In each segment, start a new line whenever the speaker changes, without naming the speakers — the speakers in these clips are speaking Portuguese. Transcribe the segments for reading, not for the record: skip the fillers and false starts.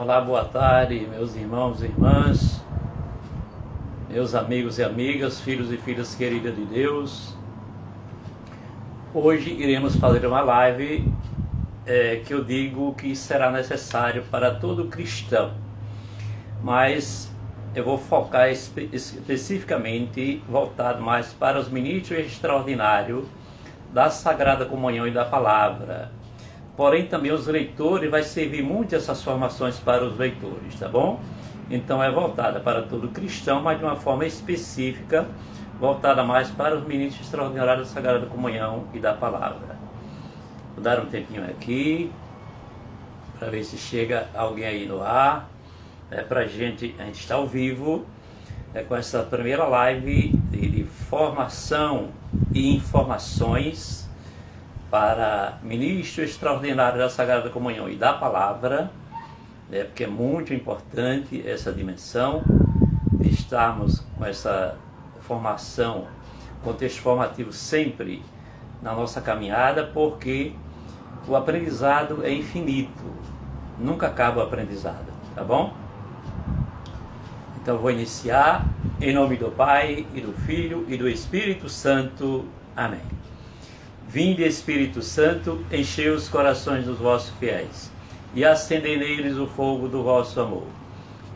Olá, boa tarde, meus irmãos e irmãs, meus amigos e amigas, filhos e filhas queridas de Deus. Hoje iremos fazer uma live que eu digo que será necessário para todo cristão, mas eu vou focar especificamente voltado mais para os ministros extraordinários da Sagrada Comunhão e da Palavra. Porém, também os leitores, vai servir muito essas formações para os leitores, tá bom? Então é voltada para todo cristão, mas de uma forma específica, voltada mais para os ministros extraordinários da Sagrada Comunhão e da Palavra. Vou dar um tempinho aqui, para ver se chega alguém aí no ar. A gente está ao vivo, com essa primeira live de formação e informações para ministro extraordinário da Sagrada Comunhão e da Palavra, porque é muito importante essa dimensão de estarmos com essa formação, contexto formativo sempre na nossa caminhada, porque o aprendizado é infinito, nunca acaba o aprendizado, tá bom? Então eu vou iniciar em nome do Pai, e do Filho, e do Espírito Santo. Amém. Vinde, Espírito Santo, enchei os corações dos vossos fiéis, e acendei neles o fogo do vosso amor.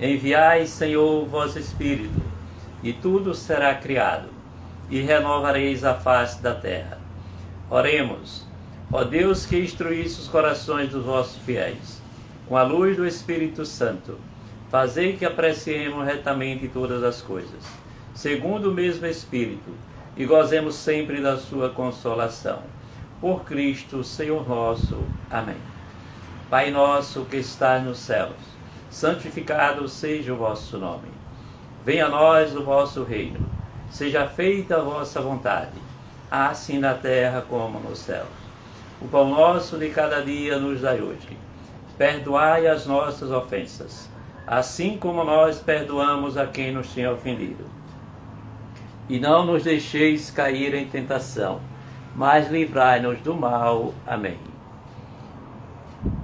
Enviai, Senhor, o vosso Espírito, e tudo será criado, e renovareis a face da terra. Oremos. Ó Deus, que instruísse os corações dos vossos fiéis, com a luz do Espírito Santo, fazei que apreciemos retamente todas as coisas, segundo o mesmo Espírito, e gozemos sempre da sua consolação. Por Cristo, Senhor nosso. Amém. Pai nosso que estás nos céus, santificado seja o vosso nome. Venha a nós o vosso reino. Seja feita a vossa vontade, assim na terra como nos céus. O pão nosso de cada dia nos dai hoje. Perdoai as nossas ofensas, assim como nós perdoamos a quem nos tem ofendido. E não nos deixeis cair em tentação, mas livrai-nos do mal. Amém.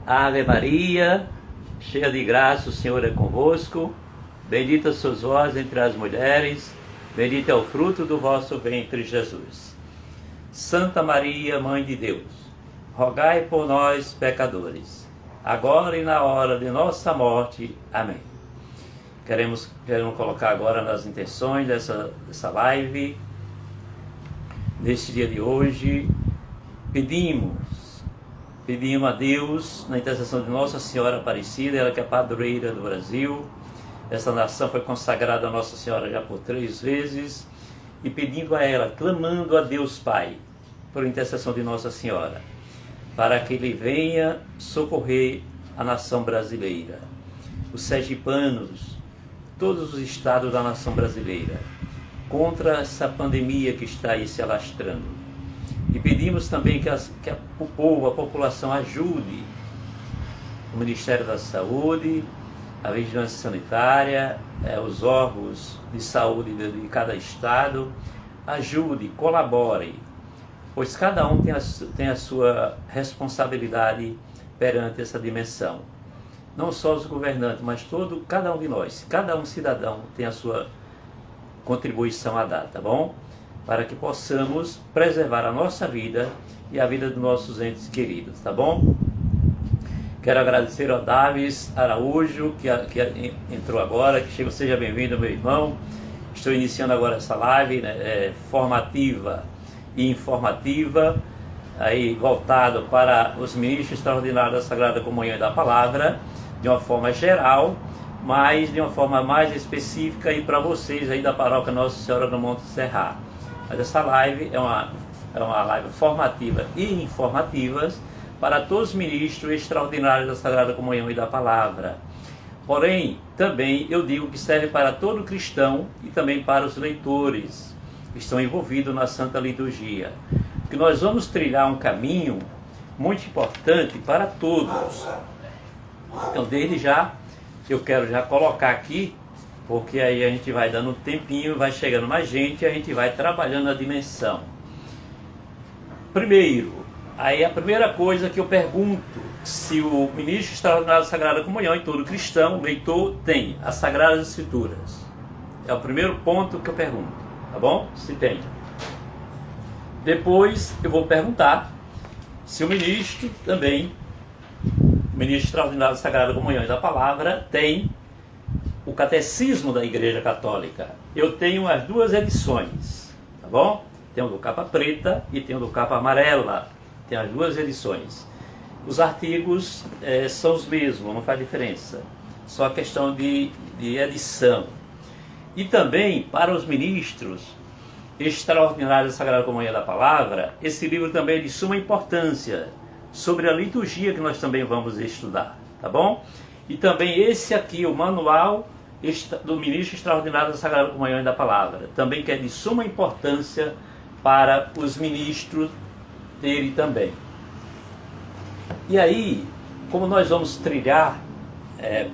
Ave Maria, cheia de graça, o Senhor é convosco. Bendita sois vós entre as mulheres, bendito é o fruto do vosso ventre, Jesus. Santa Maria, Mãe de Deus, rogai por nós, pecadores, agora e na hora de nossa morte. Amém. Queremos colocar agora nas intenções dessa live, neste dia de hoje, pedimos a Deus, na intercessão de Nossa Senhora Aparecida, ela que é a padroeira do Brasil. Essa nação foi consagrada a Nossa Senhora já por 3 vezes, e pedindo a ela, clamando a Deus Pai, por intercessão de Nossa Senhora, para que Ele venha socorrer a nação brasileira, os sergipanos, todos os estados da nação brasileira, contra essa pandemia que está aí se alastrando. E pedimos também que o povo, a população, ajude o Ministério da Saúde, a Vigilância Sanitária, os órgãos de saúde de cada estado, ajude, colabore, pois cada um tem a sua responsabilidade perante essa dimensão. Não só os governantes, mas cada um de nós, cada um cidadão tem a sua contribuição a dar, tá bom? Para que possamos preservar a nossa vida e a vida dos nossos entes queridos, tá bom? Quero agradecer ao Davis Araújo, que entrou agora, que chegou. Seja bem-vindo, meu irmão. Estou iniciando agora essa live, formativa e informativa, aí voltado para os ministros extraordinários da Sagrada Comunhão e da Palavra, de uma forma geral, mas de uma forma mais específica e para vocês aí da paróquia Nossa Senhora do Monte Serra. Mas essa live é uma live formativa e informativa para todos os ministros extraordinários da Sagrada Comunhão e da Palavra. Porém, também eu digo que serve para todo cristão e também para os leitores que estão envolvidos na Santa Liturgia. Porque nós vamos trilhar um caminho muito importante para todos. Então, desde já, eu quero já colocar aqui, porque aí a gente vai dando um tempinho, vai chegando mais gente e a gente vai trabalhando a dimensão. Primeiro, Aí a primeira coisa que eu pergunto, se o ministro extraordinário da Sagrada Comunhão e todo cristão, leitor, tem as Sagradas Escrituras. É o primeiro ponto que eu pergunto, tá bom? Se tem. Depois eu vou perguntar se o ministro também, o ministro extraordinário da Sagrada Comunhão e da Palavra, tem o Catecismo da Igreja Católica. Eu tenho as duas edições, tá bom? Tem o do capa preta e tem o do capa amarela. Tem as duas edições. Os artigos são os mesmos, não faz diferença. Só a questão de edição. E também, para os ministros extraordinários da Sagrada Comunhão da Palavra, esse livro também é de suma importância sobre a liturgia que nós também vamos estudar, tá bom? E também esse aqui, o manual do ministro extraordinário da Sagrada Comunhão da Palavra, também que é de suma importância para os ministros dele também. E aí, como nós vamos trilhar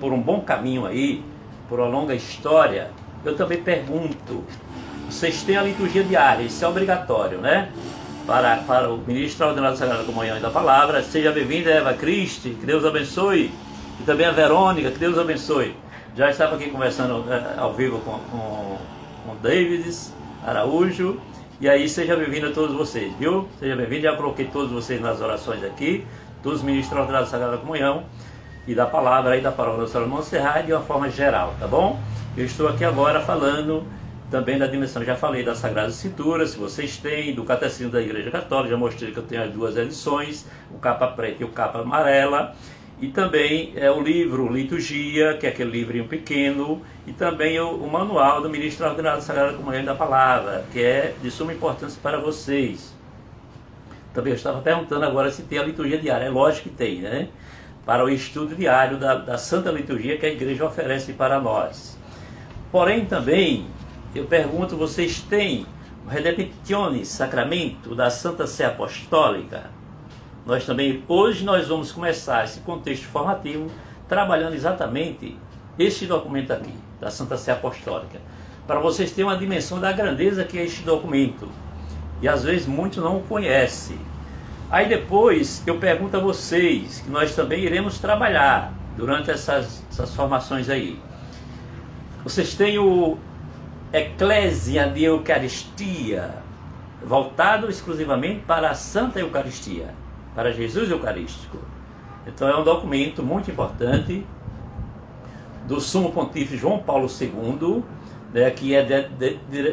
por um bom caminho aí, por uma longa história, eu também pergunto, vocês têm a liturgia diária, isso é obrigatório, né? Para o ministro extraordinário da Sagrada Comunhão e da Palavra. Seja bem-vinda, Eva Cristi, que Deus abençoe. E também a Verônica, que Deus abençoe. Já estava aqui conversando ao vivo com Davids Araújo. E aí, seja bem-vindo a todos vocês, viu? Seja bem-vindo, já coloquei todos vocês nas orações aqui, todos os ministros extraordinários da Sagrada Comunhão e da Palavra aí da Paróquia Nossa Senhora de Montserrat de uma forma geral, tá bom? Eu estou aqui agora falando também da dimensão, já falei das Sagradas Escrituras, se vocês têm, do Catecismo da Igreja Católica, já mostrei que eu tenho as duas edições, o capa preta e o capa amarela, e também o livro Liturgia, que é aquele livrinho pequeno, e também o manual do ministro extraordinário da Sagrada Comunhão da Palavra, que é de suma importância para vocês. Também eu estava perguntando agora se tem a liturgia diária. É lógico que tem, né? Para o estudo diário da Santa Liturgia que a Igreja oferece para nós. Porém também, eu pergunto, vocês têm o Redemptionis Sacramento da Santa Sé Apostólica? Hoje nós vamos começar esse contexto formativo trabalhando exatamente este documento aqui, da Santa Sé Apostólica, para vocês terem uma dimensão da grandeza que é este documento, e às vezes muitos não o conhecem. Aí depois eu pergunto a vocês, que nós também iremos trabalhar durante essas formações aí. Vocês têm o Eclésia de Eucaristia, voltado exclusivamente para a Santa Eucaristia, para Jesus Eucarístico. Então é um documento muito importante do Sumo Pontífice João Paulo II, né, que é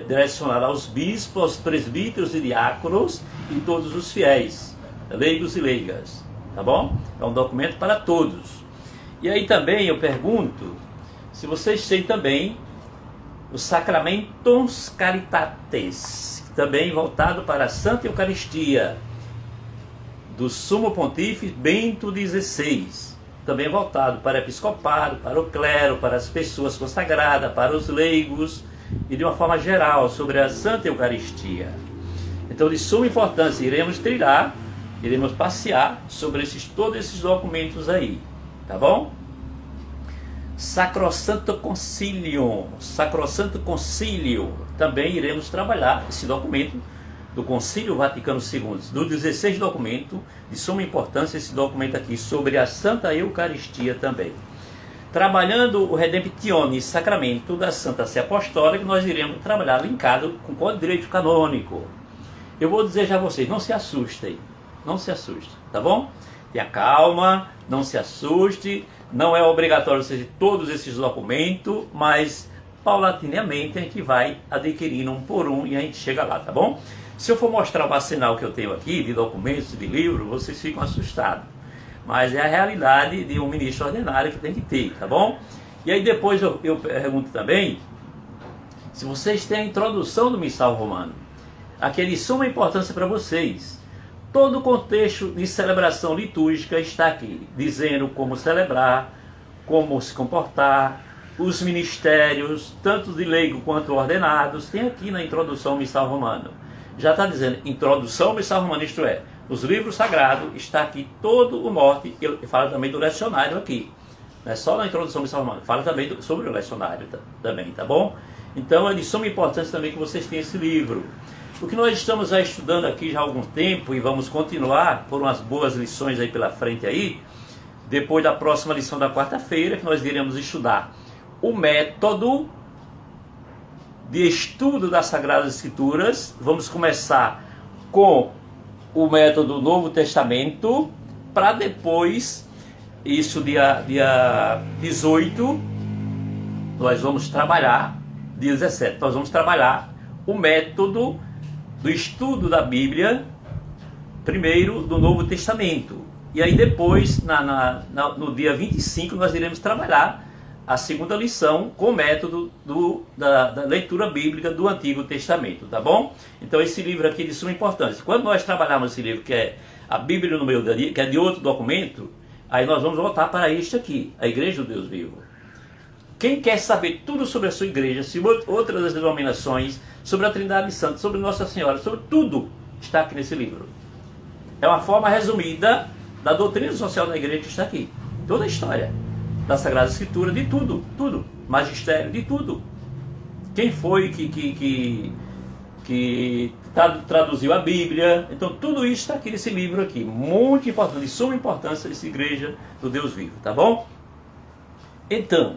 direcionado aos bispos, aos presbíteros e diáconos e todos os fiéis, leigos e leigas, tá bom? É um documento para todos. E aí também eu pergunto se vocês têm também os Sacramentos Caritatis, também voltado para a Santa Eucaristia, do Sumo Pontífice Bento XVI, também voltado para o episcopado, para o clero, para as pessoas consagradas, para os leigos e de uma forma geral sobre a Santa Eucaristia. Então, de suma importância, iremos trilhar, iremos passear sobre todos esses documentos aí, tá bom? Sacrosanto Concilium, também iremos trabalhar esse documento do Concílio Vaticano II, do 16 documento, de suma importância esse documento aqui, sobre a Santa Eucaristia também. Trabalhando o Redemptionis Sacramento da Santa Sé Apostólica, nós iremos trabalhar linkado com o Código de Direito Canônico. Eu vou dizer já a vocês, não se assustem, tá bom? Tenha calma, não se assuste, não é obrigatório ser todos esses documentos, mas paulatinamente a gente vai adquirindo um por um e a gente chega lá, tá bom? Se eu for mostrar o arsenal que eu tenho aqui, de documentos, de livros, vocês ficam assustados. Mas é a realidade de um ministro ordinário que tem que ter, tá bom? E aí depois eu pergunto também, se vocês têm a introdução do Missal Romano, aqui é de suma importância para vocês. Todo o contexto de celebração litúrgica está aqui, dizendo como celebrar, como se comportar, os ministérios, tanto de leigo quanto ordenados, tem aqui na introdução ao Missal Romano. Já está dizendo, introdução ao Missal Romano, isto é, os livros sagrados, está aqui todo o norte, ele fala também do lecionário aqui. Não é só na introdução ao Missal Romano, fala também sobre o lecionário também, tá bom? Então é de suma importância também que vocês tenham esse livro. O que nós estamos já estudando aqui já há algum tempo e vamos continuar por umas boas lições aí pela frente aí, depois da próxima lição da quarta-feira, que nós iremos estudar o método de estudo das Sagradas Escrituras. Vamos começar com o método do Novo Testamento, para depois, isso dia 18, nós vamos trabalhar, dia 17, nós vamos trabalhar o método do estudo da Bíblia, primeiro do Novo Testamento. E aí depois, no dia 25, nós iremos trabalhar a segunda lição com o método da leitura bíblica do Antigo Testamento, tá bom? Então esse livro aqui é de suma importância. Quando nós trabalharmos esse livro, que é a Bíblia no meio da dia, que é de outro documento, aí nós vamos voltar para este aqui, a Igreja do Deus Vivo. Quem quer saber tudo sobre a sua igreja, sobre outras denominações, sobre a Trindade Santa, sobre Nossa Senhora, sobre tudo, está aqui nesse livro. É uma forma resumida da doutrina social da igreja que está aqui. Toda a história da Sagrada Escritura, de tudo, tudo. Magistério, de tudo. Quem foi que traduziu a Bíblia. Então tudo isso está aqui nesse livro aqui. Muito importante, de suma importância essa Igreja do Deus Vivo, tá bom? Então,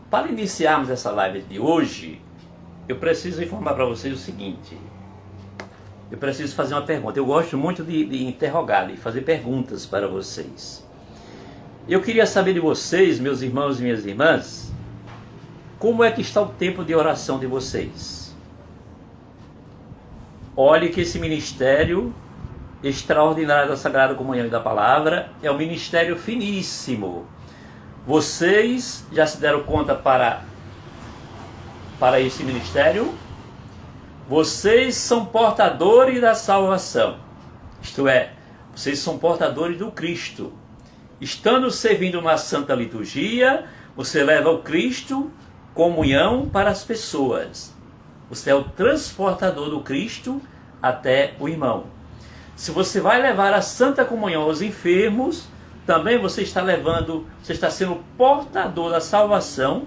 para iniciarmos essa live de hoje, eu preciso informar para vocês o seguinte. Eu preciso fazer uma pergunta. Eu gosto muito de interrogar, de fazer perguntas para vocês. Eu queria saber de vocês, meus irmãos e minhas irmãs, como é que está o tempo de oração de vocês? Olhe que esse ministério extraordinário da Sagrada Comunhão e da Palavra é um ministério finíssimo. Vocês já se deram conta para esse ministério? Vocês são portadores da salvação. Isto é, vocês são portadores do Cristo. Estando servindo uma santa liturgia, você leva o Cristo, comunhão para as pessoas. Você é o transportador do Cristo até o irmão. Se você vai levar a santa comunhão aos enfermos, também você está sendo portador da salvação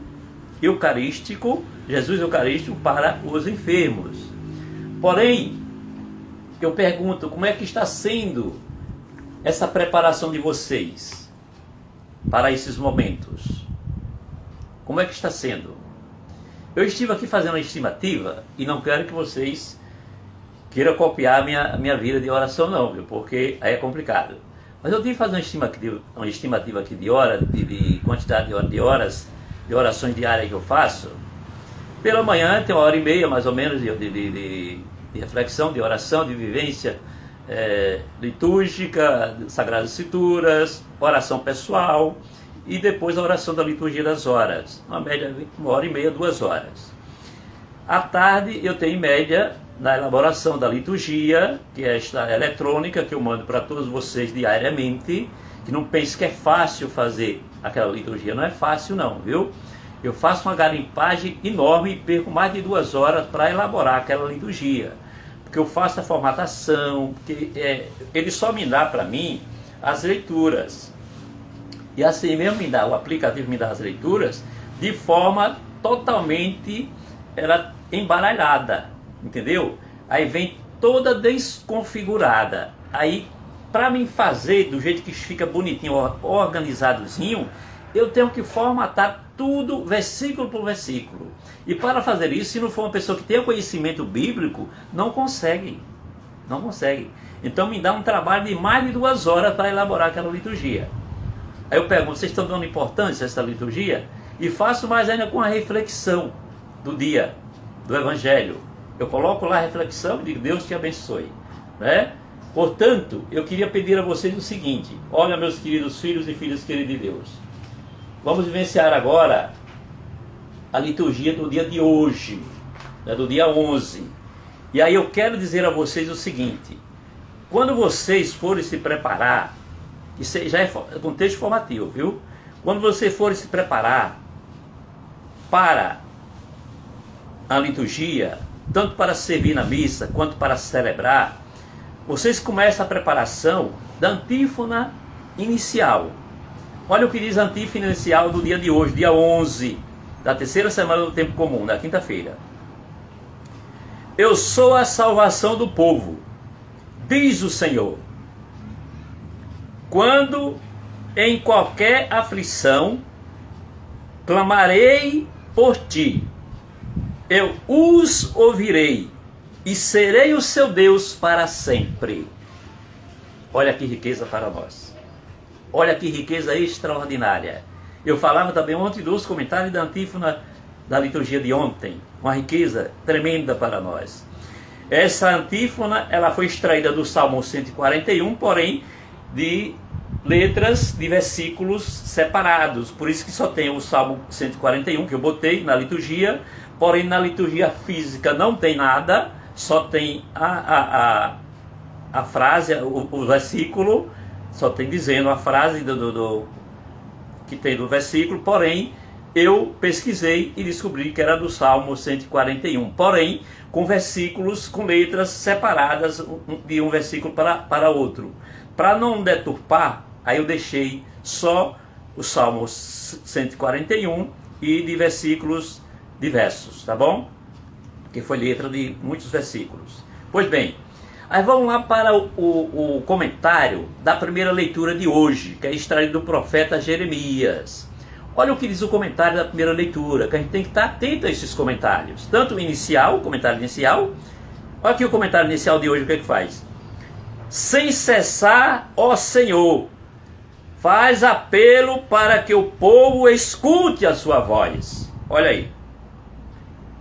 eucarístico, Jesus eucarístico para os enfermos. Porém, eu pergunto, como é que está sendo essa preparação de vocês para esses momentos? Como é que está sendo? Eu estive aqui fazendo uma estimativa e não quero que vocês queiram copiar a minha vida de oração não, viu? Porque aí é complicado. Mas eu tive que fazer uma estimativa aqui de quantidade de horas de orações diárias que eu faço. Pela manhã tem 1h30 mais ou menos de reflexão, de oração, de vivência litúrgica, Sagradas Escrituras, oração pessoal e depois a oração da liturgia das horas, uma média de 1h30, 2 horas. À tarde eu tenho em média na elaboração da liturgia, que é esta eletrônica que eu mando para todos vocês diariamente, que não pense que é fácil fazer aquela liturgia, não é fácil não, viu? Eu faço uma garimpagem enorme e perco mais de 2 horas para elaborar aquela liturgia. Porque eu faço a formatação, porque ele só me dá para mim as leituras. E assim mesmo o aplicativo me dá as leituras de forma totalmente embaralhada, entendeu? Aí vem toda desconfigurada. Aí, para mim fazer do jeito que fica bonitinho, organizadozinho, eu tenho que formatar tudo versículo por versículo. E para fazer isso, se não for uma pessoa que tenha conhecimento bíblico, não consegue. Não consegue. Então me dá um trabalho de mais de 2 horas para elaborar aquela liturgia. Aí eu pergunto, vocês estão dando importância a essa liturgia? E faço mais ainda com a reflexão do dia, do Evangelho. Eu coloco lá a reflexão e digo, Deus te abençoe, né? Portanto, eu queria pedir a vocês o seguinte: olha, meus queridos filhos e filhas queridos de Deus, vamos vivenciar agora a liturgia do dia de hoje, né, do dia 11. E aí eu quero dizer a vocês o seguinte: quando vocês forem se preparar, isso já é contexto formativo, viu? Quando vocês forem se preparar para a liturgia, tanto para servir na missa, quanto para celebrar, vocês começam a preparação da antífona inicial. Olha o que diz a antífona inicial do dia de hoje, dia 11, da terceira semana do tempo comum, da quinta-feira. eu sou a salvação do povo, diz o Senhor. Quando em qualquer aflição clamarei por ti, eu os ouvirei e serei o seu Deus para sempre. Olha que riqueza para nós. Olha que riqueza extraordinária. Eu falava também ontem dos comentários da antífona da liturgia de ontem. Uma riqueza tremenda para nós. Essa antífona, ela foi extraída do Salmo 141, porém de letras de versículos separados. Por isso que só tem o Salmo 141 que eu botei na liturgia, porém na liturgia física não tem nada, só tem a frase, o versículo, só tem dizendo a frase que tem do versículo, porém eu pesquisei e descobri que era do Salmo 141, porém com versículos, com letras separadas de um versículo para outro. Para não deturpar, aí eu deixei só o Salmo 141 e de versículos diversos, tá bom? Que foi letra de muitos versículos. Pois bem, aí vamos lá para o comentário da primeira leitura de hoje, que é extraído do profeta Jeremias. Olha o que diz o comentário da primeira leitura, que a gente tem que estar atento a esses comentários. Tanto o inicial, o comentário inicial. Olha aqui o comentário inicial de hoje, o que é que faz? Sem cessar, ó Senhor, faz apelo para que o povo escute a sua voz. Olha aí.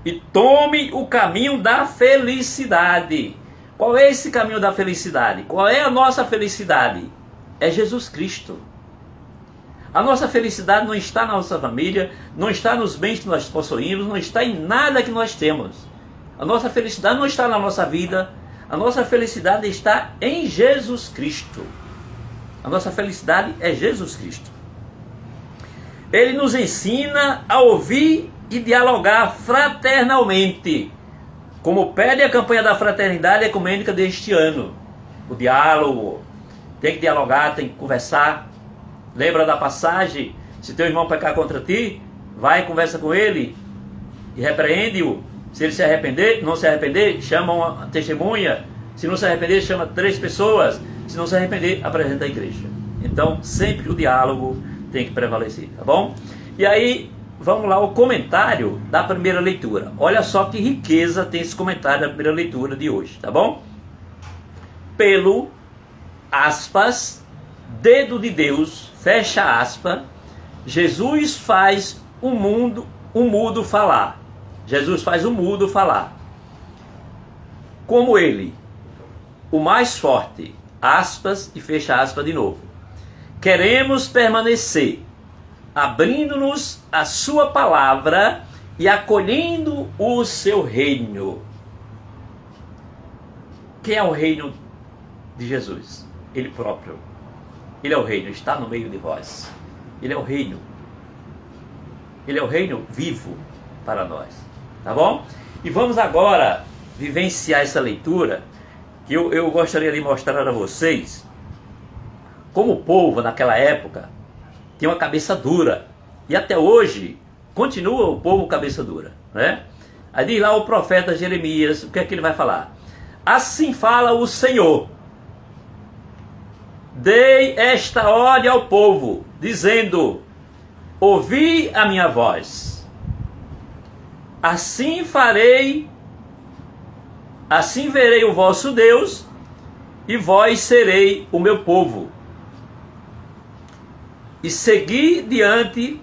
E tome o caminho da felicidade. Qual é esse caminho da felicidade? Qual é a nossa felicidade? É Jesus Cristo. A nossa felicidade não está na nossa família, não está nos bens que nós possuímos, não está em nada que nós temos. A nossa felicidade não está na nossa vida, a nossa felicidade está em Jesus Cristo. A nossa felicidade é Jesus Cristo. Ele nos ensina a ouvir e dialogar fraternalmente, como pede a campanha da fraternidade ecumênica deste ano. O diálogo, tem que dialogar, tem que conversar. Lembra da passagem? Se teu irmão pecar contra ti, vai e conversa com ele e repreende-o. Se ele se arrepender, não se arrepender, chama uma testemunha. Se não se arrepender, chama 3 pessoas. Se não se arrepender, apresenta a igreja. Então, sempre o diálogo tem que prevalecer, tá bom? E aí, vamos lá ao comentário da primeira leitura. Olha só que riqueza tem esse comentário da primeira leitura de hoje, tá bom? Pelo, aspas, dedo de Deus, fecha aspas, Jesus faz o mudo falar. Jesus faz o mudo falar. Como ele, o mais forte, aspas e fecha aspas de novo. Queremos permanecer, abrindo-nos a sua palavra e acolhendo o seu reino. Quem é o reino de Jesus? Ele próprio. Ele é o reino, está no meio de vós. Ele é o reino. Ele é o reino vivo para nós. Tá bom? E vamos agora vivenciar essa leitura, que eu gostaria de mostrar a vocês como o povo naquela época tinha uma cabeça dura. E até hoje continua o povo cabeça dura, né? Aí diz lá o profeta Jeremias, o que é que ele vai falar? Assim fala o Senhor. Dei esta ordem ao povo, dizendo: ouvi a minha voz. Assim farei, assim verei o vosso Deus, e vós serei o meu povo. E segui diante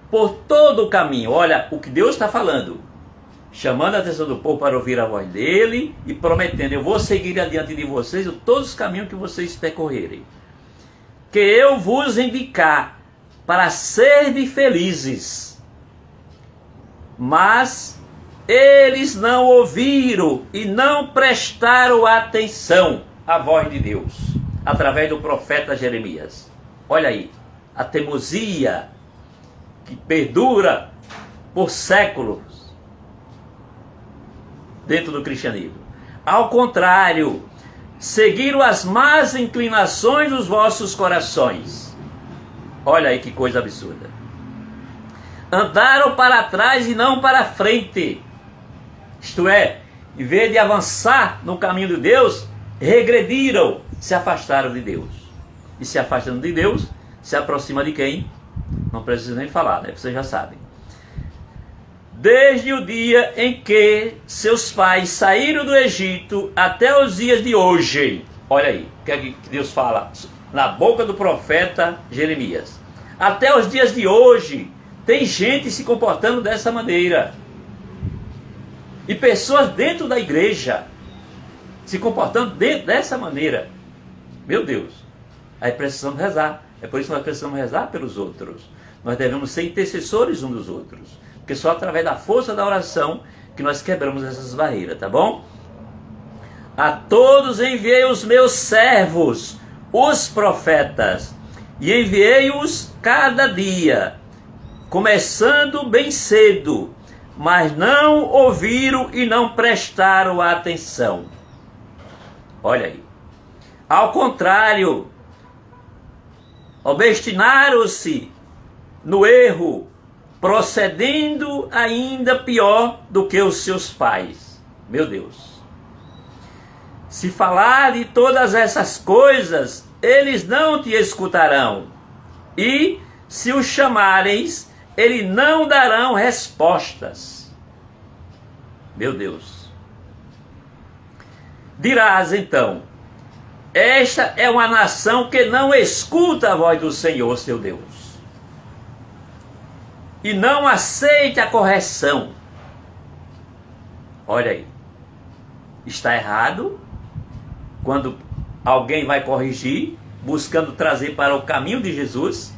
por todo o caminho. Olha o que Deus está falando, chamando a atenção do povo para ouvir a voz dele e prometendo: eu vou seguir adiante de vocês todos os caminhos que vocês percorrerem, que eu vos indicar para serem felizes. Mas eles não ouviram e não prestaram atenção à voz de Deus, através do profeta Jeremias. Olha aí, a teimosia que perdura por séculos dentro do cristianismo. Ao contrário, seguiram as más inclinações dos vossos corações. Olha aí que coisa absurda. Andaram para trás e não para frente. Isto é, em vez de avançar no caminho de Deus, regrediram, se afastaram de Deus. E se afastando de Deus, se aproxima de quem? Não preciso nem falar, né? Vocês já sabem. Desde o dia em que seus pais saíram do Egito até os dias de hoje. Olha aí, o que é que Deus fala na boca do profeta Jeremias. Até os dias de hoje, tem gente se comportando dessa maneira. E pessoas dentro da igreja se comportando dessa maneira. Meu Deus, aí precisamos rezar. É por isso que nós precisamos rezar pelos outros. Nós devemos ser intercessores uns dos outros. Porque só através da força da oração que nós quebramos essas barreiras, tá bom? A todos enviei os meus servos, os profetas, e enviei-os cada dia, começando bem cedo, mas não ouviram e não prestaram atenção. Olha aí. Ao contrário, obstinaram-se no erro, procedendo ainda pior do que os seus pais. Meu Deus. Se falar de todas essas coisas, eles não te escutarão. E se os chamares, eles não darão respostas. Meu Deus. Dirás então, esta é uma nação que não escuta a voz do Senhor, seu Deus, e não aceita a correção. Olha aí, está errado quando alguém vai corrigir, buscando trazer para o caminho de Jesus.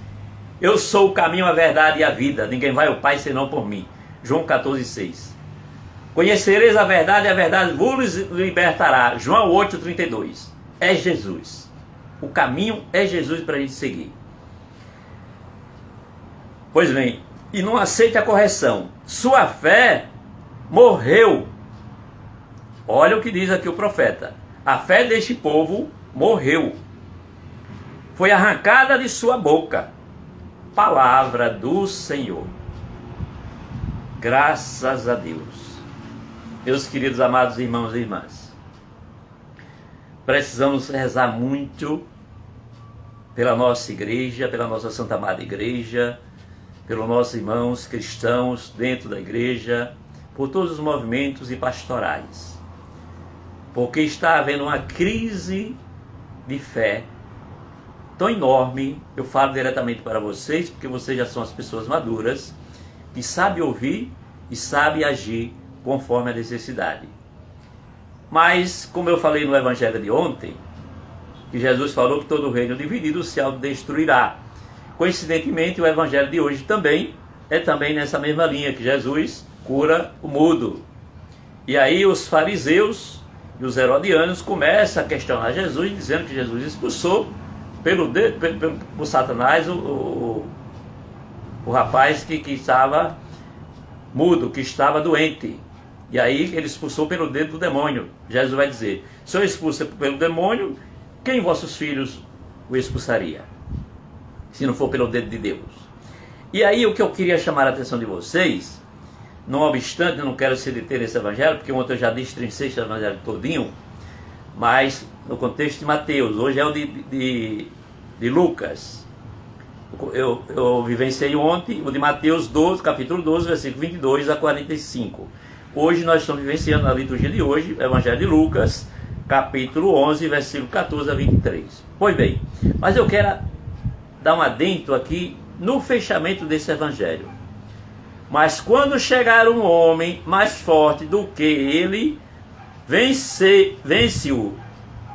Eu sou o caminho, a verdade e a vida, ninguém vai ao Pai senão por mim. João 14,6. Conhecereis a verdade vos libertará. João 8,32. É Jesus. O caminho é Jesus para a gente seguir. Pois bem, e não aceita a correção. Sua fé morreu. Olha o que diz aqui o profeta. A fé deste povo morreu. Foi arrancada de sua boca. Palavra do Senhor. Graças a Deus. Meus queridos amados irmãos e irmãs, precisamos rezar muito pela nossa igreja, pela nossa Santa Amada Igreja, pelos nossos irmãos cristãos dentro da igreja, por todos os movimentos e pastorais. Porque está havendo uma crise de fé tão enorme. Eu falo diretamente para vocês, porque vocês já são as pessoas maduras, que sabem ouvir e sabem agir conforme a necessidade. Mas, como eu falei no Evangelho de ontem, que Jesus falou que todo reino dividido se autodestruirá. Coincidentemente, o Evangelho de hoje também é também nessa mesma linha, que Jesus cura o mudo. E aí os fariseus e os herodianos começam a questionar Jesus, dizendo que Jesus expulsou por Satanás o rapaz que estava mudo, que estava doente. E aí ele expulsou pelo dedo do demônio. Jesus vai dizer, se eu expulso pelo demônio, quem vossos filhos o expulsaria? Se não for pelo dedo de Deus. E aí o que eu queria chamar a atenção de vocês, não obstante, eu não quero se deter nesse evangelho, porque ontem eu já destrincei esse evangelho todinho, mas no contexto de Mateus, hoje é o de Lucas. Eu vivenciei ontem o de Mateus 12, capítulo 12, versículo 22 a 45. Hoje nós estamos vivenciando na liturgia de hoje, o evangelho de Lucas, capítulo 11, versículo 14 a 23. Pois bem, mas eu quero dar um adentro aqui no fechamento desse evangelho. Mas quando chegar um homem mais forte do que ele, vence-o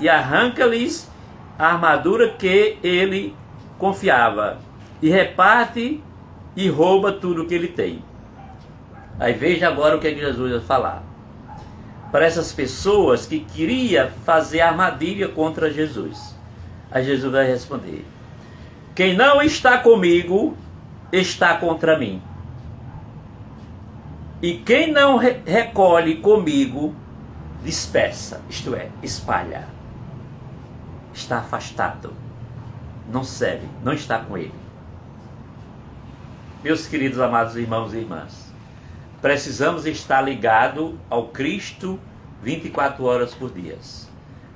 e arranca-lhes a armadura que ele confiava, e reparte e rouba tudo que ele tem. Aí veja agora o que Jesus vai falar para essas pessoas que queriam fazer armadilha contra Jesus. Aí Jesus vai responder, quem não está comigo, está contra mim. E quem não recolhe comigo, dispersa, isto é, espalha. Está afastado, não serve, não está com ele. Meus queridos amados irmãos e irmãs, precisamos estar ligados ao Cristo 24 horas por dia,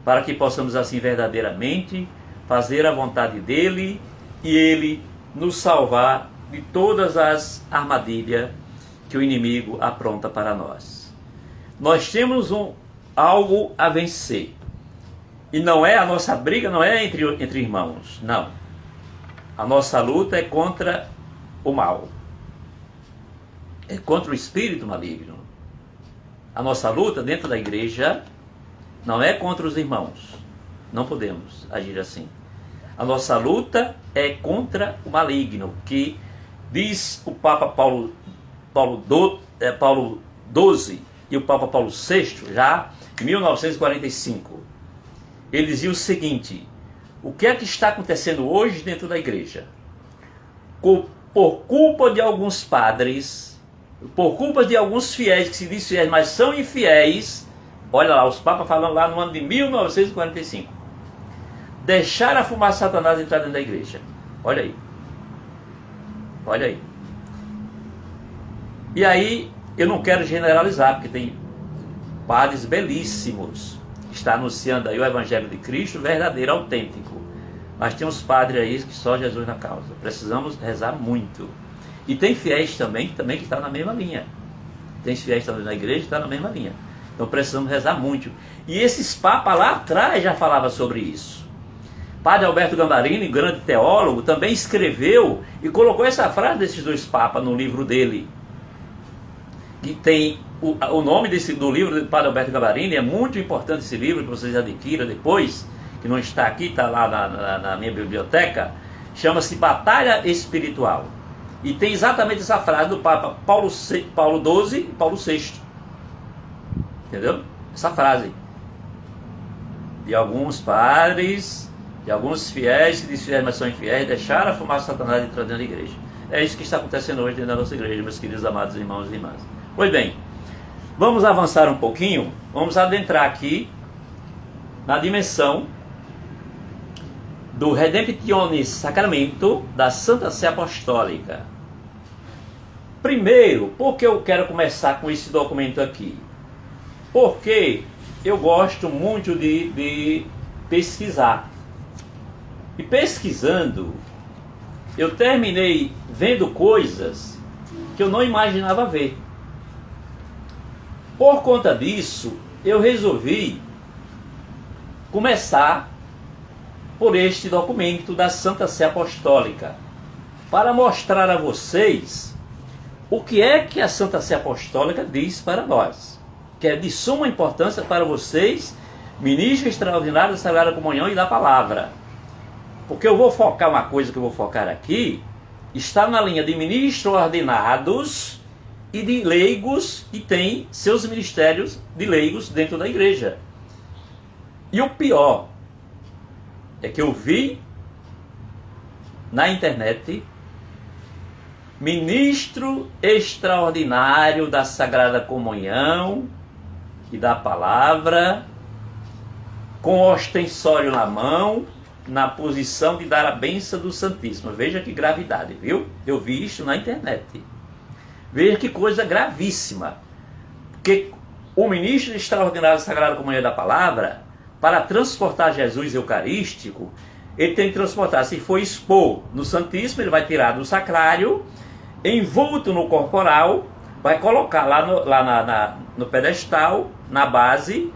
para que possamos assim verdadeiramente fazer a vontade dele e ele nos salvar de todas as armadilhas que o inimigo apronta para nós. Nós temos algo a vencer. E não é a nossa briga, não é entre irmãos, não. A nossa luta é contra o mal. É contra o espírito maligno. A nossa luta dentro da igreja não é contra os irmãos. Não podemos agir assim. A nossa luta é contra o maligno, que diz o Papa Paulo XII e o Papa Paulo VI, já em 1945. Ele dizia o seguinte: o que é que está acontecendo hoje dentro da igreja? Por culpa de alguns padres, por culpa de alguns fiéis que se dizem fiéis, mas são infiéis, olha lá, os papas falando lá no ano de 1945, deixaram a fumaça de Satanás entrar dentro da igreja. Olha aí. Olha aí. E aí, eu não quero generalizar, porque tem padres belíssimos que estão anunciando aí o Evangelho de Cristo verdadeiro, autêntico. Mas tem uns padres aí que só Jesus na causa. Precisamos rezar muito. E tem fiéis também que estão na mesma linha. Tem fiéis também na igreja que estão na mesma linha. Então precisamos rezar muito. E esses papas lá atrás já falavam sobre isso. Padre Alberto Gambarini, grande teólogo, também escreveu e colocou essa frase desses dois papas no livro dele. Que tem o nome do livro do Padre Alberto Gambarini, é muito importante esse livro, que vocês adquiram depois, que não está aqui, está lá na minha biblioteca, chama-se Batalha Espiritual. E tem exatamente essa frase do Papa Paulo XII e Paulo VI. Entendeu? Essa frase. De alguns padres, de alguns fiéis, que dizem fiéis, mas são infiéis, deixaram a fumaça de Satanás entrar dentro da igreja. É isso que está acontecendo hoje dentro da nossa igreja, meus queridos amados irmãos e irmãs. Pois bem, vamos avançar um pouquinho, vamos adentrar aqui na dimensão do Redemptionis Sacramento da Santa Sé Apostólica. Primeiro, por que eu quero começar com esse documento aqui? Porque eu gosto muito de pesquisar. E pesquisando, eu terminei vendo coisas que eu não imaginava ver. Por conta disso, eu resolvi começar por este documento da Santa Sé Apostólica, para mostrar a vocês o que é que a Santa Sé Apostólica diz para nós, que é de suma importância para vocês, ministros extraordinários da Sagrada Comunhão e da Palavra. Porque eu vou focar uma coisa que eu vou focar aqui, está na linha de ministros ordenados e de leigos, e tem seus ministérios de leigos dentro da igreja. E o pior é que eu vi na internet ministro extraordinário da Sagrada Comunhão e da Palavra, com ostensório na mão, na posição de dar a bênção do Santíssimo. Veja que gravidade, viu? Eu vi isso na internet. Veja que coisa gravíssima. Porque o ministro extraordinário da Sagrada Comunhão e da Palavra, para transportar Jesus Eucarístico, ele tem que transportar, se for expor no Santíssimo, ele vai tirar do sacrário, envolto no corporal, vai colocar lá no pedestal, na base,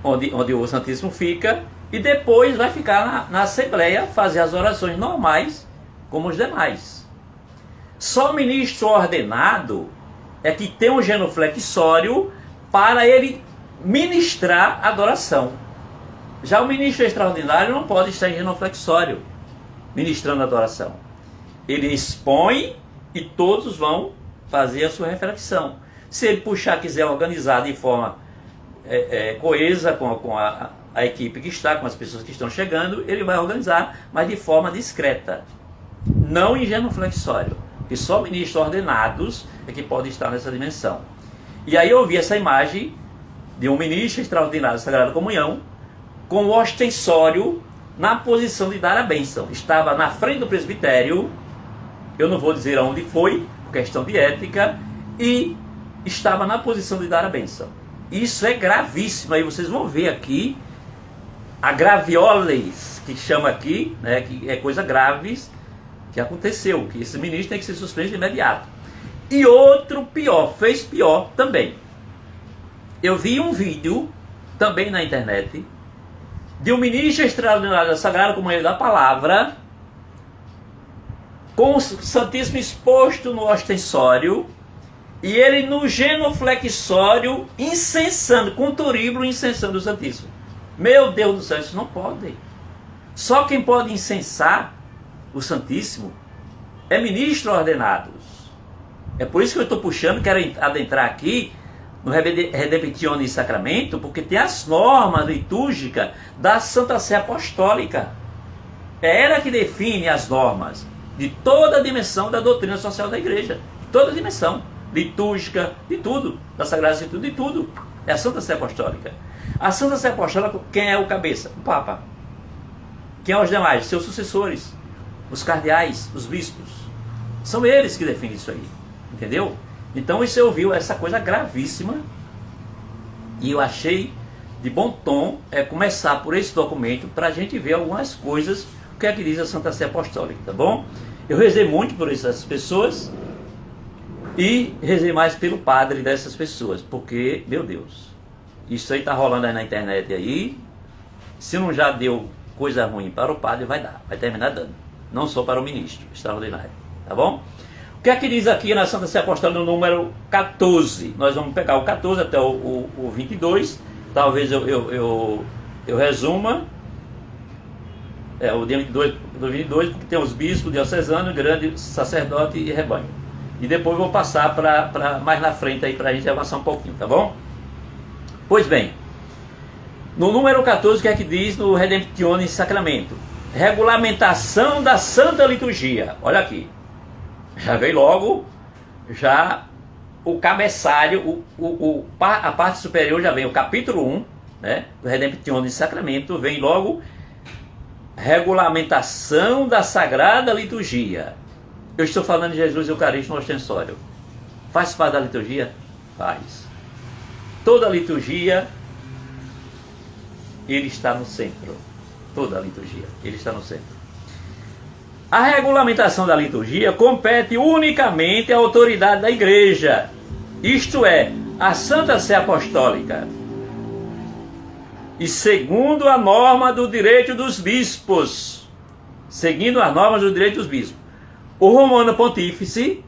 onde o Santíssimo fica, e depois vai ficar na Assembleia, fazer as orações normais, como os demais. Só o ministro ordenado é que tem um genuflexório para ele ministrar a adoração. Já o ministro extraordinário não pode estar em genuflexório ministrando a adoração. Ele expõe e todos vão fazer a sua reflexão. Se ele quiser organizar de forma coesa com a equipe que está, com as pessoas que estão chegando, ele vai organizar, mas de forma discreta, não em genuflexório, porque só ministros ordenados é que podem estar nessa dimensão. E aí eu vi essa imagem de um ministro extraordinário da Sagrada Comunhão, com o ostensório na posição de dar a bênção. Estava na frente do presbitério, eu não vou dizer aonde foi, por questão de ética, e estava na posição de dar a bênção. Isso é gravíssimo. Aí vocês vão ver aqui a gravioles, que chama aqui, né, que é coisa graves que aconteceu, que esse ministro tem que ser suspenso de imediato. E outro pior, fez pior também. Eu vi um vídeo também na internet de um ministro extraordinário da Sagrada Comunhão da Palavra com o Santíssimo exposto no ostensório e ele no genuflexório incensando, com o turíbulo incensando o Santíssimo. Meu Deus do céu, isso não pode. Só quem pode incensar o Santíssimo é ministro ordenados. É por isso que eu estou puxando, quero adentrar aqui no Redemptione Sacramento, porque tem as normas litúrgicas da Santa Sé Apostólica. É ela que define as normas de toda a dimensão da doutrina social da igreja. De toda a dimensão litúrgica, de tudo, da Sagrada Escritura, de tudo. É a Santa Sé Apostólica. A Santa Sé Apostólica, quem é o cabeça? O Papa. Quem é os demais? Seus sucessores. Os cardeais, os bispos. São eles que definem isso aí. Entendeu? Então isso eu vi essa coisa gravíssima. E eu achei de bom tom começar por esse documento para a gente ver algumas coisas, o que é que diz a Santa Sé Apostólica, tá bom? Eu rezei muito por essas pessoas e rezei mais pelo padre dessas pessoas, porque, meu Deus, isso aí tá rolando aí na internet aí. Se não já deu coisa ruim para o padre, vai dar, vai terminar dando. Não só para o ministro extraordinário, tá bom? O que é que diz aqui na Santa Sé Apostólica no número 14? Nós vamos pegar o 14 até o 22. Talvez eu resuma. O dia 22, porque tem os bispos, diocesano, grande sacerdote e rebanho. E depois vou passar para mais na frente aí para a gente avançar um pouquinho, tá bom? Pois bem, no número 14, o que é que diz no Redemptione Sacramento? Regulamentação da Santa Liturgia. Olha aqui. Já veio logo, já o cabeçalho, a parte superior já vem o capítulo 1, né, do Redemptione Sacramento, vem logo regulamentação da Sagrada Liturgia. Eu estou falando de Jesus Eucarístico no ostensório. Faz parte da liturgia? Faz. Toda a liturgia, ele está no centro. Toda a liturgia, ele está no centro. A regulamentação da liturgia compete unicamente à autoridade da igreja, isto é, a Santa Sé Apostólica. E segundo a norma do direito dos bispos, seguindo as normas do direito dos bispos, o Romano Pontífice,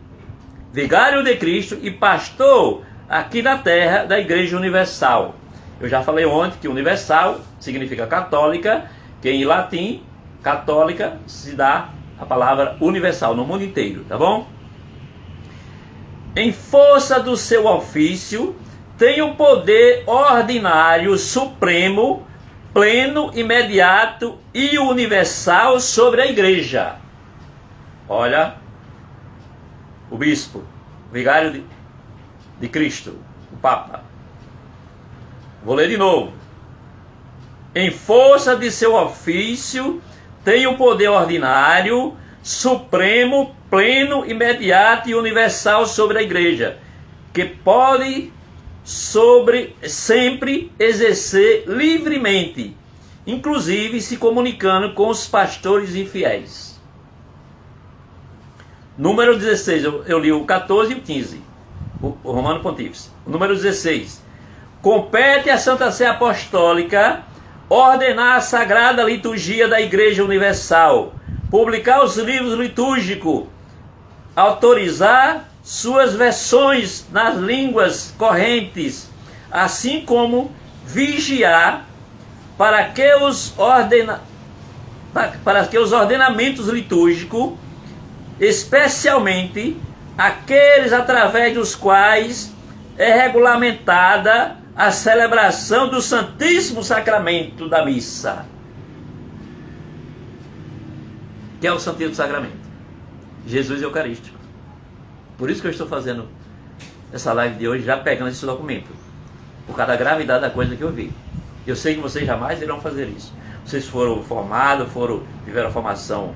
Vigário de Cristo e pastor aqui na terra da Igreja Universal. Eu já falei ontem que universal significa católica, que em latim, católica, se dá a palavra universal no mundo inteiro, tá bom? Em força do seu ofício, tem o poder ordinário, supremo, pleno, imediato e universal sobre a igreja. Olha, o bispo, o vigário de Cristo, o Papa. Vou ler de novo. Em força de seu ofício, tem o poder ordinário, supremo, pleno, imediato e universal sobre a igreja, que pode sempre exercer livremente, inclusive se comunicando com os pastores e fiéis. Número 16, eu li o 14 e o 15, o Romano Pontífice. O número 16, compete à Santa Sé Apostólica ordenar a Sagrada Liturgia da Igreja Universal, publicar os livros litúrgicos, autorizar suas versões nas línguas correntes, assim como vigiar para que os ordenamentos litúrgicos, especialmente aqueles através dos quais é regulamentada a celebração do Santíssimo Sacramento da Missa, que é o Santíssimo Sacramento, Jesus Eucarístico. Por isso que eu estou fazendo essa live de hoje, já pegando esse documento, por causa da gravidade da coisa que eu vi. Eu sei que vocês jamais irão fazer isso. Vocês foram formados, tiveram a formação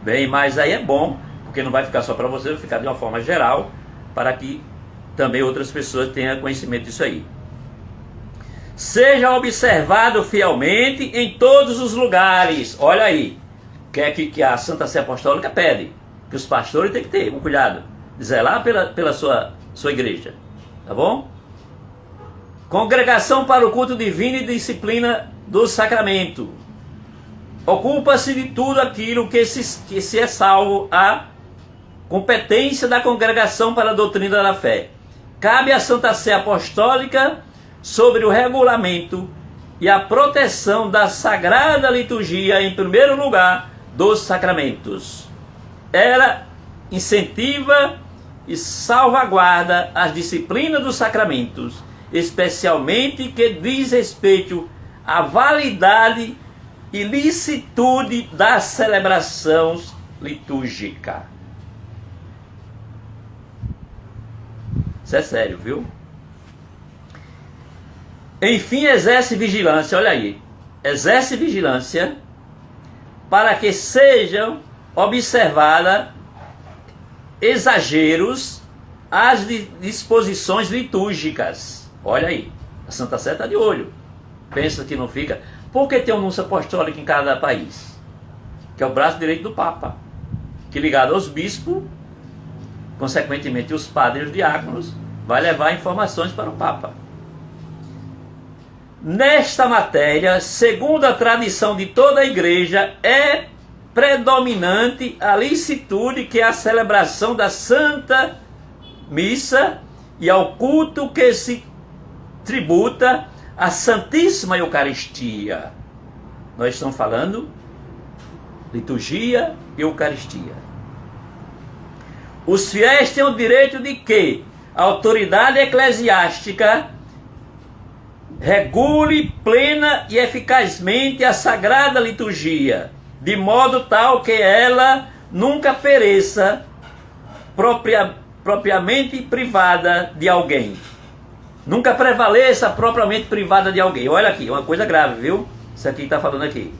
bem, mas aí é bom, porque não vai ficar só para vocês, vai ficar de uma forma geral, para que também outras pessoas tenham conhecimento disso aí. seja observado fielmente em todos os lugares. Olha aí, que é que a Santa Sé Apostólica pede, que os pastores têm que ter um cuidado, de zelar pela sua igreja, tá bom? Congregação para o culto divino e disciplina do sacramento. Ocupa-se de tudo aquilo que se é salvo a competência da congregação para a doutrina da fé. Cabe à Santa Sé Apostólica sobre o regulamento e a proteção da sagrada liturgia, em primeiro lugar, dos sacramentos. Ela incentiva e salvaguarda as disciplinas dos sacramentos, especialmente que diz respeito à validade e licitude da celebração litúrgica. Isso é sério, viu? Enfim, exerce vigilância, olha aí, exerce vigilância para que sejam observadas exageros às disposições litúrgicas. Olha aí, a Santa Sé está de olho. Pensa que não fica. Por que tem um núncio apostólico em cada país? Que é o braço direito do Papa, que ligado aos bispos, consequentemente os padres e os diáconos, vai levar informações para o Papa. Nesta matéria, segundo a tradição de toda a igreja, é predominante a licitude, que é a celebração da Santa Missa e ao culto que se tributa à Santíssima Eucaristia. Nós estamos falando liturgia e Eucaristia. Os fiéis têm o direito de que a autoridade eclesiástica regule plena e eficazmente a sagrada liturgia, de modo tal que ela nunca pereça propriamente privada de alguém. Nunca prevaleça propriamente privada de alguém. Olha aqui, uma coisa grave, viu? Isso aqui está falando aqui.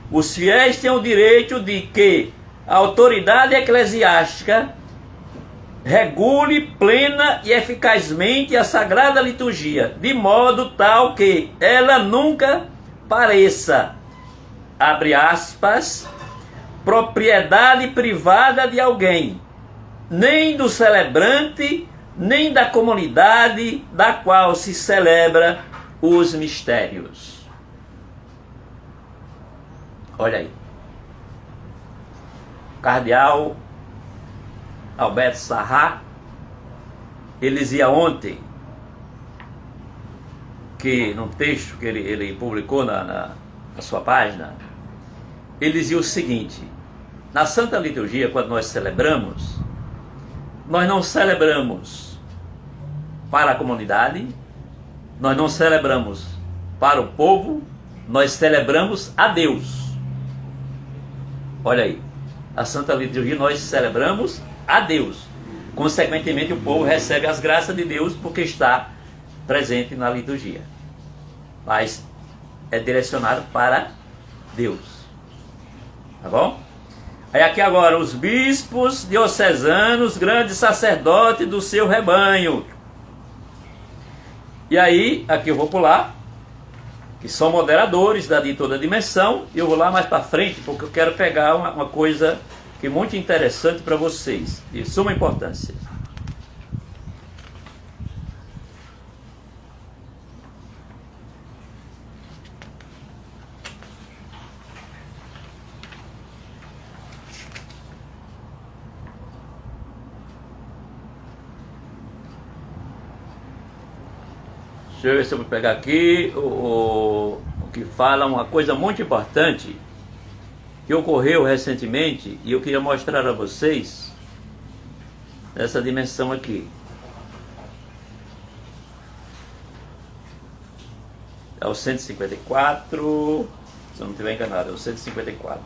Os fiéis têm o direito de que a autoridade eclesiástica regule plena e eficazmente a sagrada liturgia, de modo tal que ela nunca pareça, abre aspas, propriedade privada de alguém, nem do celebrante, nem da comunidade da qual se celebra os mistérios. Olha aí. Cardeal Alberto Sarrat, ele dizia ontem, que num texto que ele publicou na sua página, ele dizia o seguinte: na Santa Liturgia, quando nós celebramos, nós não celebramos para a comunidade, nós não celebramos para o povo, nós celebramos a Deus. Olha aí, a Santa Liturgia nós celebramos a Deus. Consequentemente, o povo recebe as graças de Deus porque está presente na liturgia. Mas é direcionado para Deus. Tá bom? Aí aqui agora, os bispos diocesanos, grandes sacerdotes do seu rebanho. E aí, aqui eu vou pular, que são moderadores de toda a dimensão, e eu vou lá mais para frente, porque eu quero pegar uma coisa que é muito interessante para vocês, de suma importância. Deixa eu ver se eu vou pegar aqui o que fala uma coisa muito importante que ocorreu recentemente, e eu queria mostrar a vocês essa dimensão aqui. É o 154, se eu não estiver enganado, é o 154.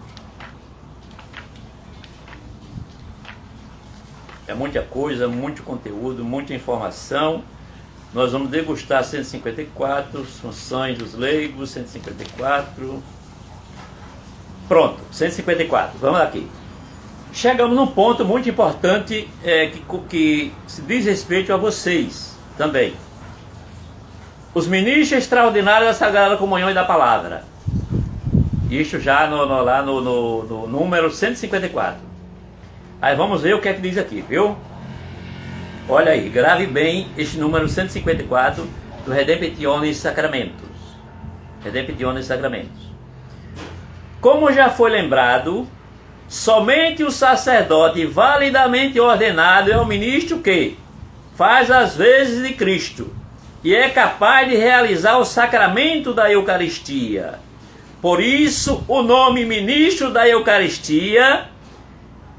É muita coisa, muito conteúdo, muita informação. Nós vamos degustar 154, funções dos leigos, 154... Pronto, 154, vamos aqui. Chegamos num ponto muito importante que se diz respeito a vocês também. os ministros extraordinários da Sagrada Comunhão e da Palavra. Isso já lá no número 154. Aí vamos ver o que é que diz aqui, viu? Olha aí, grave bem este número 154 do Redemptionis Sacramentos. Redemptionis Sacramentos. Como já foi lembrado, somente o sacerdote validamente ordenado é o ministro que faz as vezes de Cristo e é capaz de realizar o sacramento da Eucaristia. Por isso, o nome ministro da Eucaristia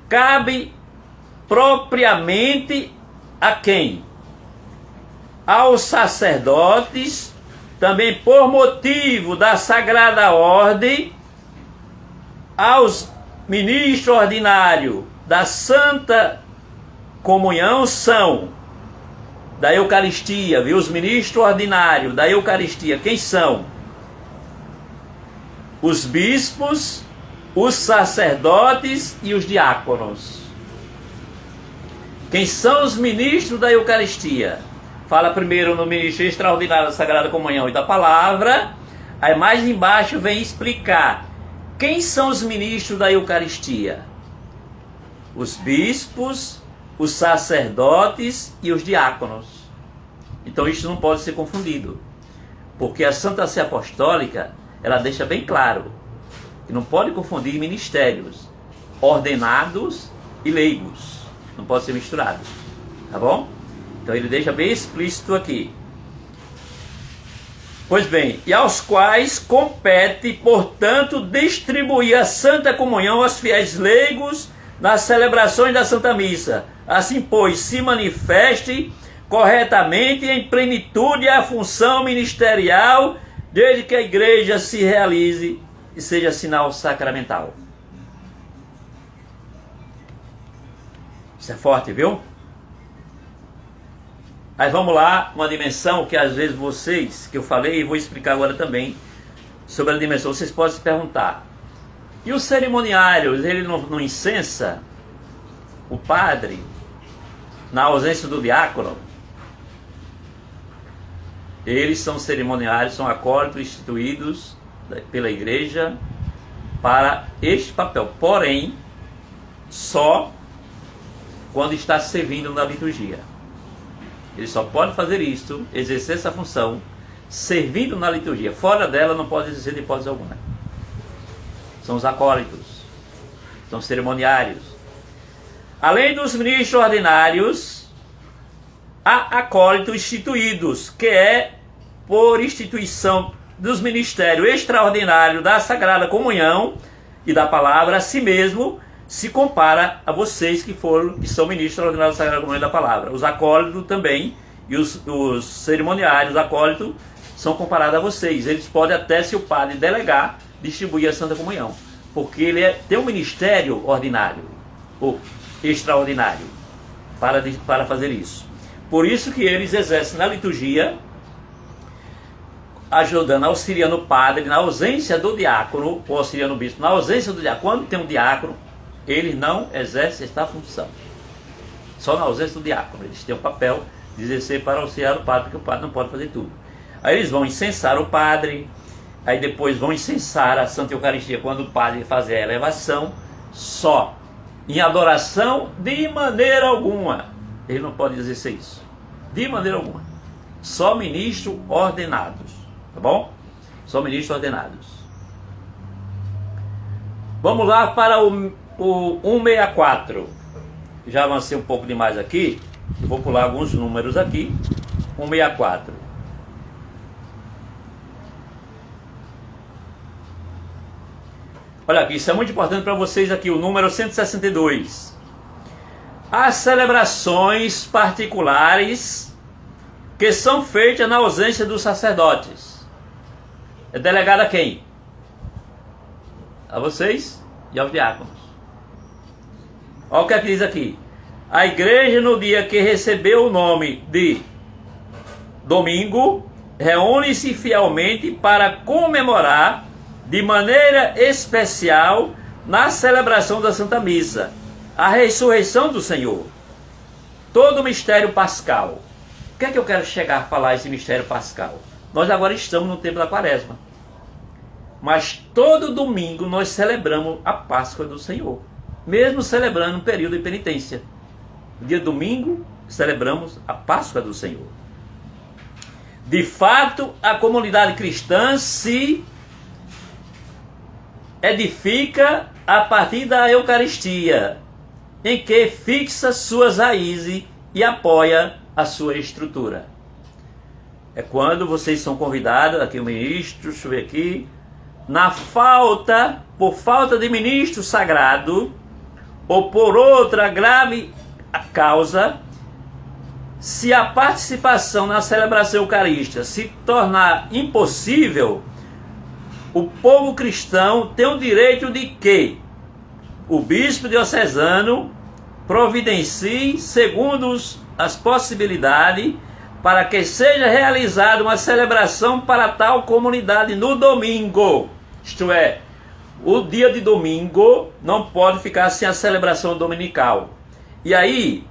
cabe propriamente a quem? Aos sacerdotes, também por motivo da Sagrada Ordem, aos ministros ordinários da Santa Comunhão são da Eucaristia, viu? Os ministros ordinários da Eucaristia, quem são? Os bispos, os sacerdotes e os diáconos. Quem são os ministros da Eucaristia? Fala primeiro no ministro extraordinário da Sagrada Comunhão e da Palavra, aí mais embaixo vem explicar quem são os ministros da Eucaristia. Os bispos, os sacerdotes e os diáconos. Então isso não pode ser confundido, porque a Santa Sé Apostólica, ela deixa bem claro que não pode confundir ministérios ordenados e leigos. Não pode ser misturado, tá bom? Então ele deixa bem explícito aqui. Pois bem, e aos quais compete, portanto, distribuir a Santa Comunhão aos fiéis leigos nas celebrações da Santa Missa. Assim, pois, se manifeste corretamente em plenitude a função ministerial, desde que a igreja se realize e seja sinal sacramental. Isso é forte, viu? Aí vamos lá, uma dimensão que às vezes vocês, que eu falei e vou explicar agora também, sobre a dimensão, vocês podem se perguntar. E os cerimoniários, ele não incensa o padre na ausência do diácono? Eles são cerimoniários, são acólitos instituídos pela igreja para este papel, porém, só quando está servindo na liturgia. Ele só pode fazer isso, exercer essa função, servindo na liturgia. Fora dela não pode exercer de hipótese alguma. São os acólitos, são cerimoniários. Além dos ministros ordinários, há acólitos instituídos, que é por instituição dos ministérios extraordinários da Sagrada Comunhão e da Palavra, a si mesmo se compara a vocês que são ministros ordinários da Sagrada Comunhão e da Palavra. Os acólitos também, e os cerimoniários acólitos, são comparados a vocês. Eles podem até, se o padre delegar, distribuir a Santa Comunhão, porque ele tem um ministério ordinário, ou extraordinário, para fazer isso. Por isso que eles exercem na liturgia, ajudando, auxiliando o padre, na ausência do diácono, ou auxiliando o bispo, na ausência do diácono. Quando tem um diácono, eles não exercem esta função. Só na ausência do diácono. Eles têm o papel de exercer para auxiliar o padre, porque o padre não pode fazer tudo. Aí eles vão incensar o padre, aí depois vão incensar a Santa Eucaristia quando o padre fazer a elevação, só. Em adoração, de maneira alguma. Ele não pode exercer isso. De maneira alguma. Só ministros ordenados. Tá bom? Só ministros ordenados. Vamos lá para o 164. Já avancei um pouco demais aqui. Vou pular alguns números aqui. 164. Olha aqui, isso é muito importante para vocês aqui, o número 162. As celebrações particulares que são feitas na ausência dos sacerdotes. É delegado a quem? A vocês e aos diáconos. Olha o que é que diz aqui. A igreja, no dia que recebeu o nome de domingo, reúne-se fielmente para comemorar de maneira especial na celebração da Santa Missa a ressurreição do Senhor. Todo o mistério pascal. O que é que eu quero chegar a falar esse mistério pascal? Nós agora estamos no tempo da quaresma. Mas todo domingo nós celebramos a Páscoa do Senhor. Mesmo celebrando um período de penitência. No dia domingo, celebramos a Páscoa do Senhor. De fato, a comunidade cristã se edifica a partir da Eucaristia, em que fixa suas raízes e apoia a sua estrutura. É quando vocês são convidados, aqui o ministro, deixa eu ver aqui, por falta de ministro sagrado, ou por outra grave causa, se a participação na celebração eucarística se tornar impossível, o povo cristão tem o direito de que o bispo diocesano providencie, segundo as possibilidades, para que seja realizada uma celebração para tal comunidade no domingo. Isto é, o dia de domingo não pode ficar sem a celebração dominical. E aí,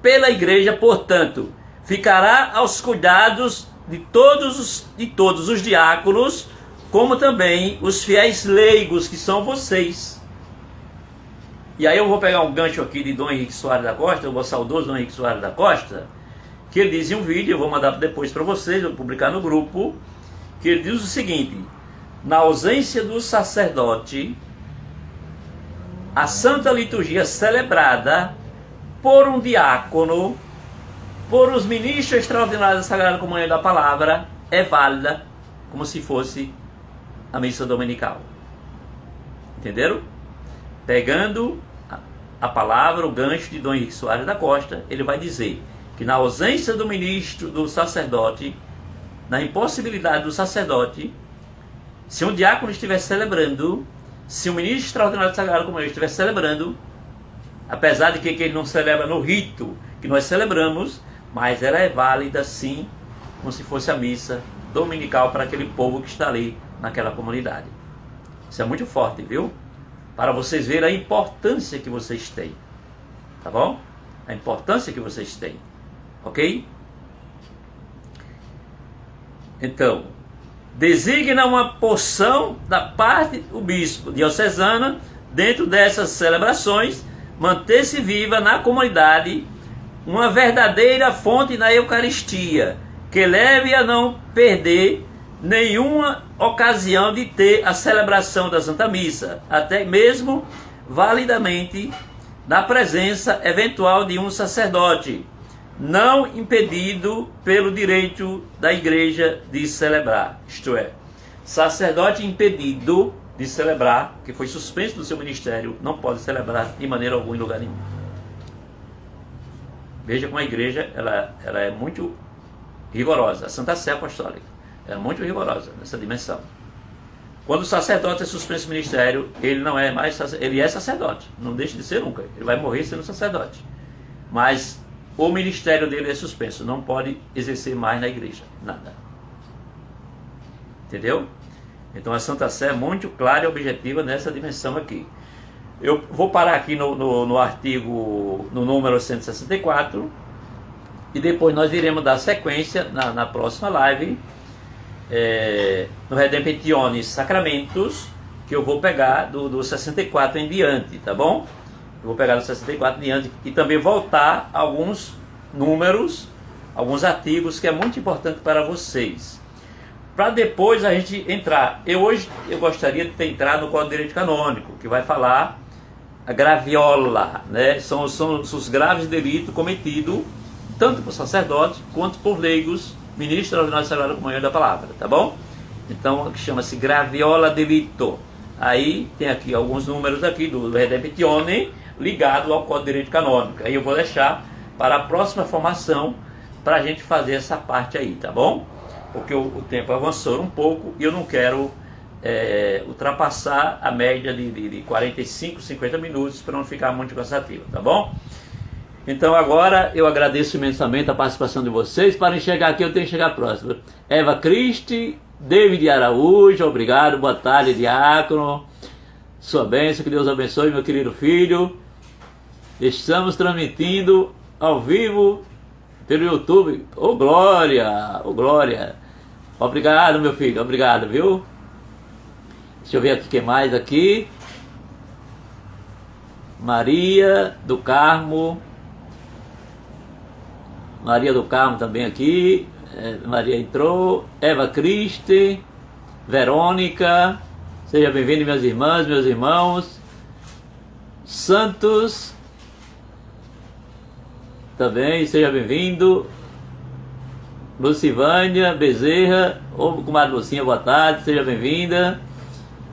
pela igreja, portanto, ficará aos cuidados de todos os diáconos, como também os fiéis leigos, que são vocês. E aí eu vou pegar um gancho aqui de Dom Henrique Soares da Costa, o saudoso Dom Henrique Soares da Costa, que ele diz em um vídeo, eu vou mandar depois para vocês, eu vou publicar no grupo, que ele diz o seguinte: na ausência do sacerdote, a Santa Liturgia celebrada por um diácono, por os ministros extraordinários da Sagrada Comunhão da Palavra, é válida como se fosse a missa dominical. Entenderam? Pegando a palavra, o gancho de Dom Henrique Soares da Costa, ele vai dizer que na ausência do ministro, do sacerdote, na impossibilidade do sacerdote, se um diácono estiver celebrando, se um ministro extraordinário da Sagrada Comunhão estiver celebrando, apesar de que ele não celebra no rito que nós celebramos, mas ela é válida sim, como se fosse a missa dominical para aquele povo que está ali naquela comunidade. Isso é muito forte, viu? Para vocês verem a importância que vocês têm. Tá bom? A importância que vocês têm. Ok? Então, designa uma porção da parte do bispo diocesano dentro dessas celebrações, manter-se viva na comunidade uma verdadeira fonte da Eucaristia, que leve a não perder nenhuma ocasião de ter a celebração da Santa Missa, até mesmo validamente na presença eventual de um sacerdote, não impedido pelo direito da igreja de celebrar. Isto é, sacerdote impedido de celebrar, que foi suspenso do seu ministério, não pode celebrar de maneira alguma em lugar nenhum. Veja como a igreja ela é muito rigorosa. A Santa Sé Apostólica é muito rigorosa nessa dimensão. Quando o sacerdote é suspenso do ministério, ele não é mais sacerdote, ele é sacerdote, não deixa de ser nunca, ele vai morrer sendo sacerdote. Mas o ministério dele é suspenso, não pode exercer mais na igreja, nada. Entendeu? Então a Santa Sé é muito clara e objetiva nessa dimensão aqui. Eu vou parar aqui no artigo, no número 164, e depois nós iremos dar sequência na próxima live, no Redemptione Sacramentos, que eu vou pegar do 64 em diante, tá bom? Eu vou pegar do 64 em diante e também voltar a alguns números, alguns artigos que é muito importante para vocês. Para depois a gente entrar. Eu gostaria de entrar no Código de Direito Canônico, que vai falar a graviola, né? São os graves delitos cometidos tanto por sacerdotes quanto por leigos, ministros extraordinários da Sagrada Comunhão da Palavra, tá bom? Então, chama-se graviola delito. Aí tem aqui alguns números aqui do Redemptione ligado ao Código de Direito Canônico. Aí eu vou deixar para a próxima formação para a gente fazer essa parte aí, tá bom? Porque o tempo avançou um pouco e eu não quero ultrapassar a média de 45, 50 minutos para não ficar muito cansativo, tá bom? Então agora eu agradeço imensamente a participação de vocês. Para enxergar aqui eu tenho que chegar próximo. Eva Cristi, David Araújo, obrigado, boa tarde, diácono. Sua bênção, que Deus abençoe, meu querido filho. Estamos transmitindo ao vivo pelo YouTube. Ô glória, ô glória. Obrigado, meu filho, obrigado, viu? Deixa eu ver aqui quem mais aqui. Maria do Carmo. Maria do Carmo também aqui. Maria entrou. Eva Cristi. Verônica. Seja bem-vindo, minhas irmãs, meus irmãos. Santos. Também, seja bem-vindo. Lucivânia Bezerra. Ô, comadre Lucinha, boa tarde, seja bem-vinda.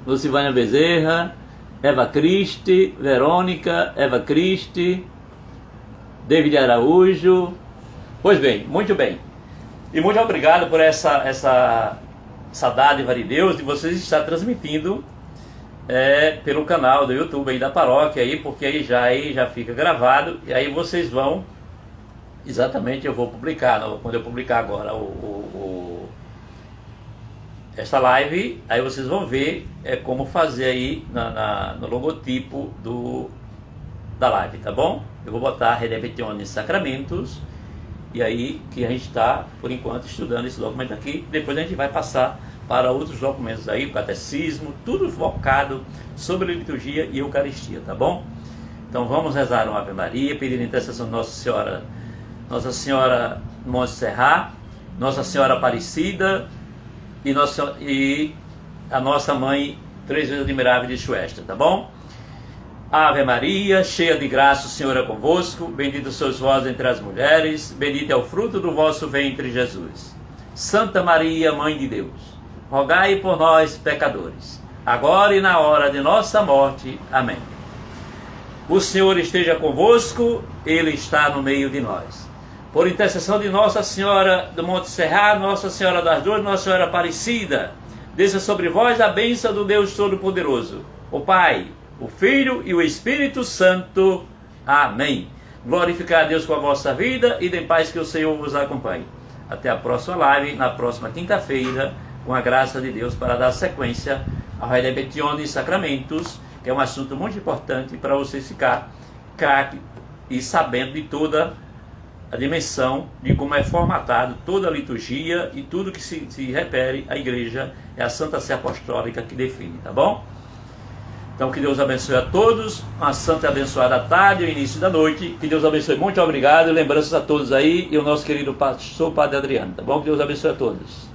Lucivânia Bezerra. Eva Cristi, Verônica, Eva Cristi, David Araújo. Pois bem, muito bem. E muito obrigado por essa dádiva de Deus de vocês estar transmitindo pelo canal do YouTube aí da paróquia, aí, porque aí já fica gravado, e aí vocês vão, exatamente, eu vou publicar, quando eu publicar agora essa live, aí vocês vão ver como fazer aí no logotipo da live, tá bom? Eu vou botar Redemptione Sacramentos, e aí que a gente está, por enquanto, estudando esse documento aqui. Depois a gente vai passar para outros documentos aí, o catecismo, tudo focado sobre liturgia e Eucaristia, tá bom? Então vamos rezar uma Ave Maria, pedindo a intercessão de Nossa Senhora Montserrat, Nossa Senhora Aparecida, e a nossa mãe, três vezes admirável de Suesta, tá bom? Ave Maria, cheia de graça, o Senhor é convosco, bendita sois vós entre as mulheres, bendito é o fruto do vosso ventre, Jesus. Santa Maria, Mãe de Deus, rogai por nós, pecadores, agora e na hora de nossa morte. Amém. O Senhor esteja convosco, Ele está no meio de nós. Por intercessão de Nossa Senhora do Monte Serrat, Nossa Senhora das Dores, Nossa Senhora Aparecida, desça sobre vós a bênção do Deus Todo-Poderoso, o Pai, o Filho e o Espírito Santo. Amém. Glorificar a Deus com a vossa vida e de paz que o Senhor vos acompanhe. Até a próxima live, na próxima quinta-feira, com a graça de Deus, para dar sequência ao Redemptione Sacramentos, que é um assunto muito importante para vocês ficar craque e sabendo de toda a dimensão de como é formatado toda a liturgia e tudo que se refere à igreja. É a Santa Sé Apostólica que define, tá bom? Então que Deus abençoe a todos, uma santa e abençoada tarde e o início da noite. Que Deus abençoe, muito obrigado, lembranças a todos aí, e o nosso querido pastor Padre Adriano, tá bom? Que Deus abençoe a todos.